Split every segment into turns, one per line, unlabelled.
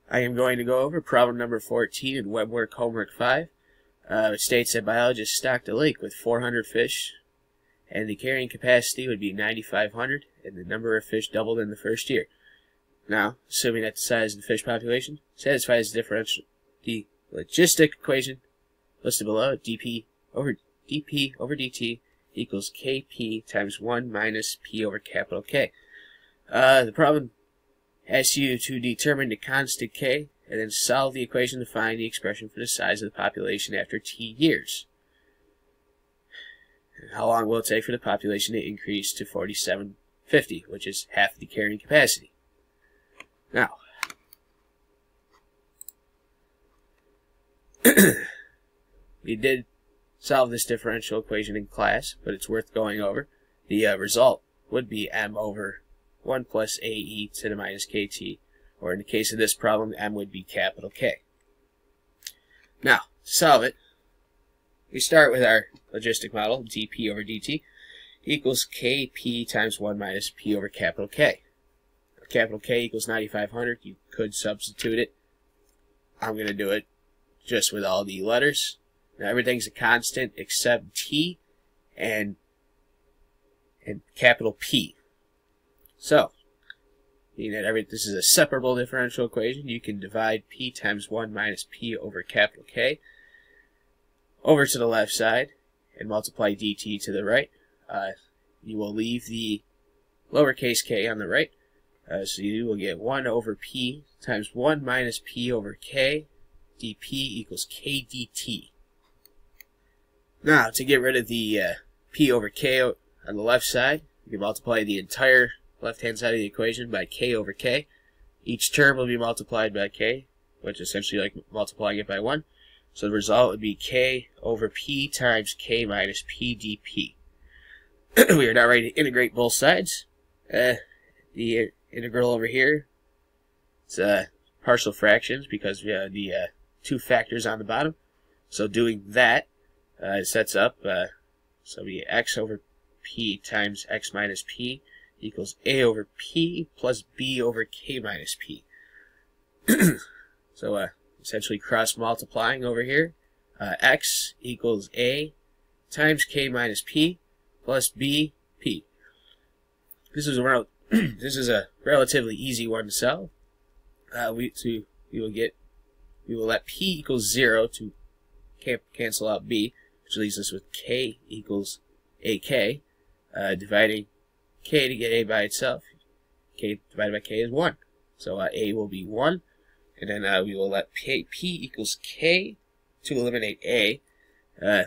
I am going to go over problem number 14 in WeBWorK Homework 5. It states that biologists stocked a lake with 400 fish, and the carrying capacity would be 9,500, and the number of fish doubled in the first year. Now, assuming that the size of the fish population satisfies the logistic equation listed below, dP over dt equals Kp times 1 minus P over capital K. The problem asks you to determine the constant K and then solve the equation to find the expression for the size of the population after T years. How long will it take for the population to increase to 4750, which is half the carrying capacity? Now, we did solve this differential equation in class, but it's worth going over. The result would be m over 1 plus ae to the minus kt, or in the case of this problem, m would be capital K. Now, to solve it, we start with our logistic model, dP over dt equals Kp times 1 minus P over capital K. Capital K equals 9,500. You could substitute it. I'm going to do it just with all the letters. Now, everything's a constant except T and capital P. So, being that this is a separable differential equation, you can divide P times 1 minus P over capital K over to the left side and multiply dt to the right. You will leave the lowercase k on the right. So you will get 1 over P times 1 minus P over K dP equals K dt. Now, to get rid of the P over K on the left side, you can multiply the entire left-hand side of the equation by K over K. Each term will be multiplied by K, which is essentially like multiplying it by 1. So the result would be K over P times K minus P dP. We are now ready to integrate both sides. The integral over here, it's partial fractions because we have the two factors on the bottom. So doing that, it sets up, so we x over P times x minus P equals A over P plus B over K minus P. So essentially cross multiplying over here, x equals A times K minus P plus B P. This is a relatively easy one to solve. We will let P equals 0 to cancel out B, which leaves us with K equals AK. Dividing K to get A by itself, K divided by K is 1. So A will be 1, and then we will let P equals K to eliminate A,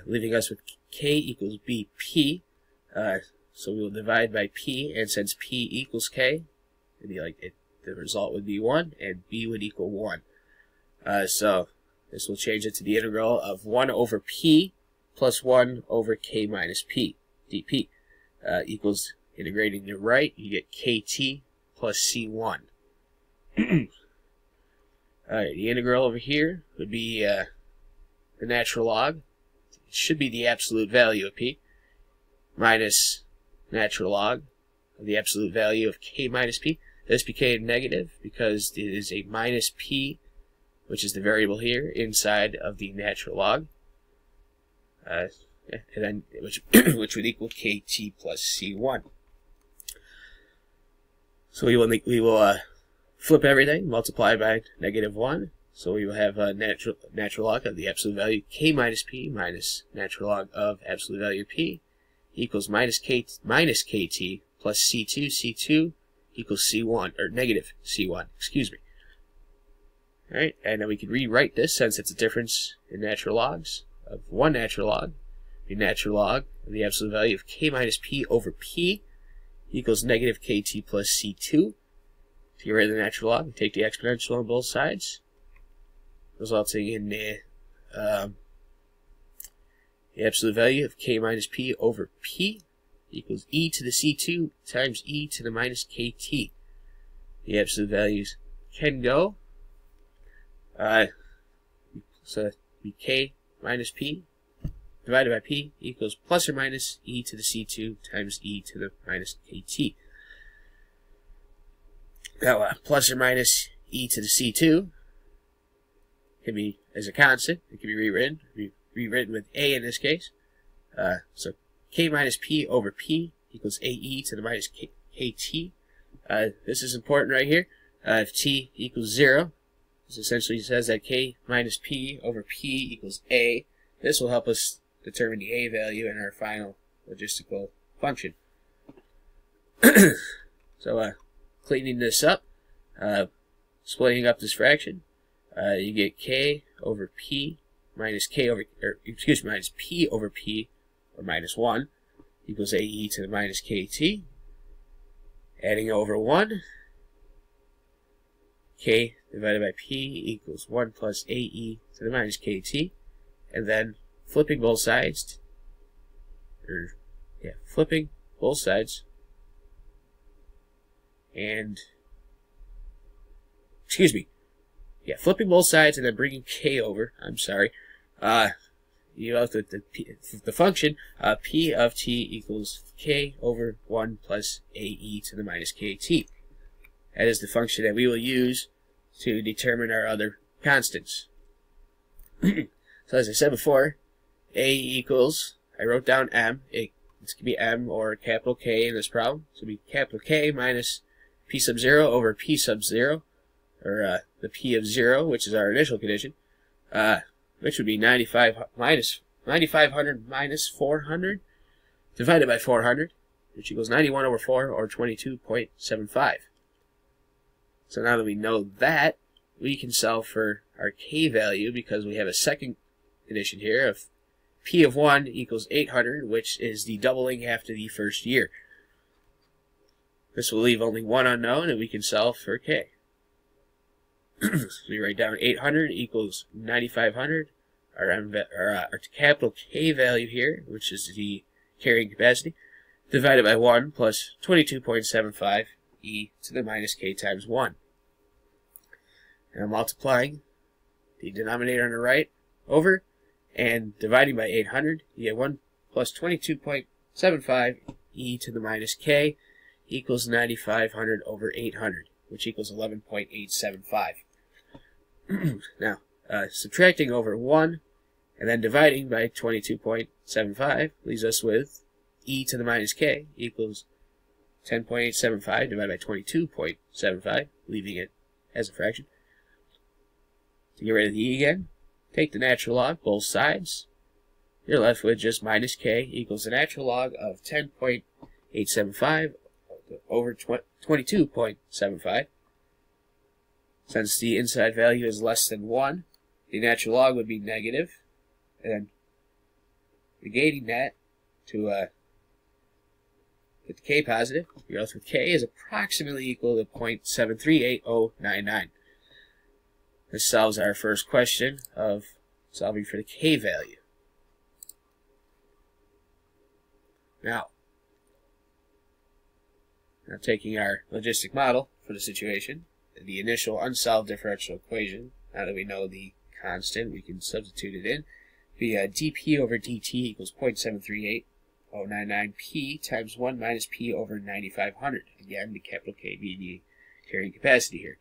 leaving us with K equals BP. So we will divide by P, and since P equals K, it'd be like the result would be 1, and B would equal 1. So this will change it to the integral of 1 over P plus 1 over K minus P dP equals, integrating to the right, you get KT plus C1. Alright, the integral over here would be the natural log. It should be the absolute value of P minus natural log of the absolute value of K minus P. This became negative because it is a minus P, which is the variable here, inside of the natural log. And then which would equal KT plus C1. So we will flip everything, multiply by -1. So we will have natural log of the absolute value K minus P minus natural log of absolute value P equals minus KT plus C2. C2 equals C1, or negative C1, excuse me. Alright, and then we could rewrite this, since it's a difference in natural logs of 1 natural log. The natural log of the absolute value of K minus P over P equals negative KT plus C2. To get rid of the natural log, we take the exponential on both sides, resulting in the absolute value of K minus P over P equals E to the C2 times E to the minus KT. The absolute values can go. So it be K minus P divided by P equals plus or minus E to the C2 times E to the minus KT. Now, plus or minus E to the C2 can be as a constant. It can be rewritten with a in this case. So k minus p over p equals ae to the minus kt. This is important right here. If t equals 0, this essentially says that k minus p over p equals a. This will help us determine the a value in our final logistical function. So cleaning this up, splitting up this fraction, you get k over p minus minus p over p, or minus 1, equals ae to the minus kt. Adding over 1, k divided by p equals 1 plus ae to the minus kt. And then flipping both sides, flipping both sides, flipping both sides and then bringing k over. I'm sorry. You have the function p of t equals k over 1 plus ae to the minus kt. That is the function that we will use to determine our other constants. So as I said before, a equals, I wrote down m. This could be m or capital K in this problem. So it would be capital K minus p sub 0 over p sub 0, or the p of 0, which is our initial condition, which would be 9500 minus 400 divided by 400, which equals 91 over 4, or 22.75. So now that we know that, we can solve for our k value, because we have a second condition here of p of 1 equals 800, which is the doubling after the first year. This will leave only one unknown, and we can solve for k. So we write down 800 equals 9500, our capital K value here, which is the carrying capacity, divided by 1 plus 22.75 e to the minus k times 1. And I'm multiplying the denominator on the right over, and dividing by 800, you get 1 plus 22.75 e to the minus k equals 9500 over 800, which equals 11.875. Now, subtracting over 1 and then dividing by 22.75 leaves us with e to the minus k equals 10.875 divided by 22.75, leaving it as a fraction. To get rid of the e again, take the natural log, both sides. You're left with just minus k equals the natural log of 10.875 over 22.75. Since the inside value is less than 1, the natural log would be negative, and then negating that to get the k positive, you're left with k is approximately equal to 0.738099. This solves our first question of solving for the k value. Now taking our logistic model for the situation, the initial unsolved differential equation, now that we know the constant, we can substitute it in. Be dp over dt equals 0.738099 p times 1 minus p over 9500. Again, the capital K being the carrying capacity here.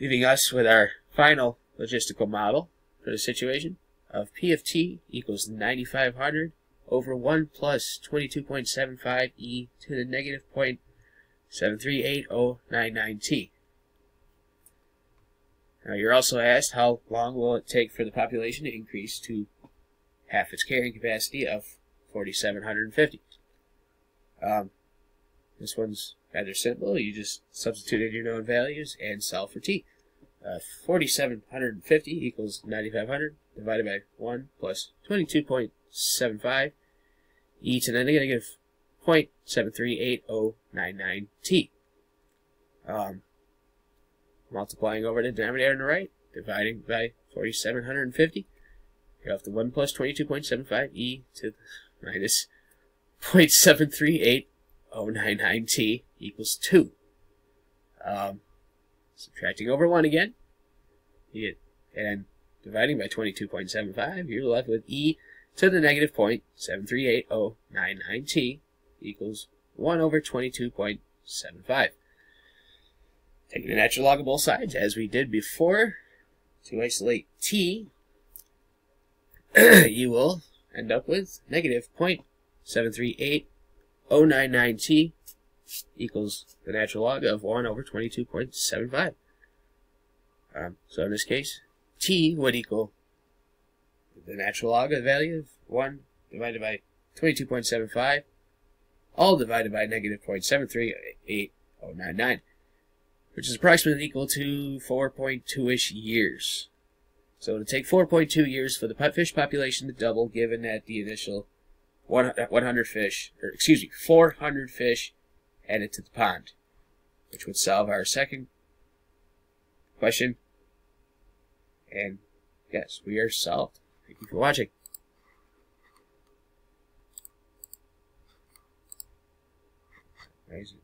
Leaving us with our final logistical model for the situation of p of t equals 9500 over 1 plus 22.75 e to the negative 0.738099t. Now you're also asked how long will it take for the population to increase to half its carrying capacity of 4,750. This one's rather simple. You just substitute in your known values and solve for t. 4,750 equals 9,500 divided by 1 plus 22.75 e to the negative 0.738099t. Multiplying over the denominator on the right, dividing by 4,750. You're off to 1 plus 22.75 e to the minus 0.738099t equals 2. Subtracting over 1 again, and dividing by 22.75, you're left with e to the negative 0.738099t equals 1 over 22.75. Taking the natural log of both sides, as we did before, to isolate t, you will end up with negative 0.738099t equals the natural log of 1 over 22.75. So in this case, t would equal the natural log of the value of 1 divided by 22.75, all divided by negative 0.738099, which is approximately equal to 4.2-ish years. So it'll take 4.2 years for the fish population to double, given that the initial 400 fish added to the pond, which would solve our second question. And yes, we are solved. Thank you for watching. Amazing.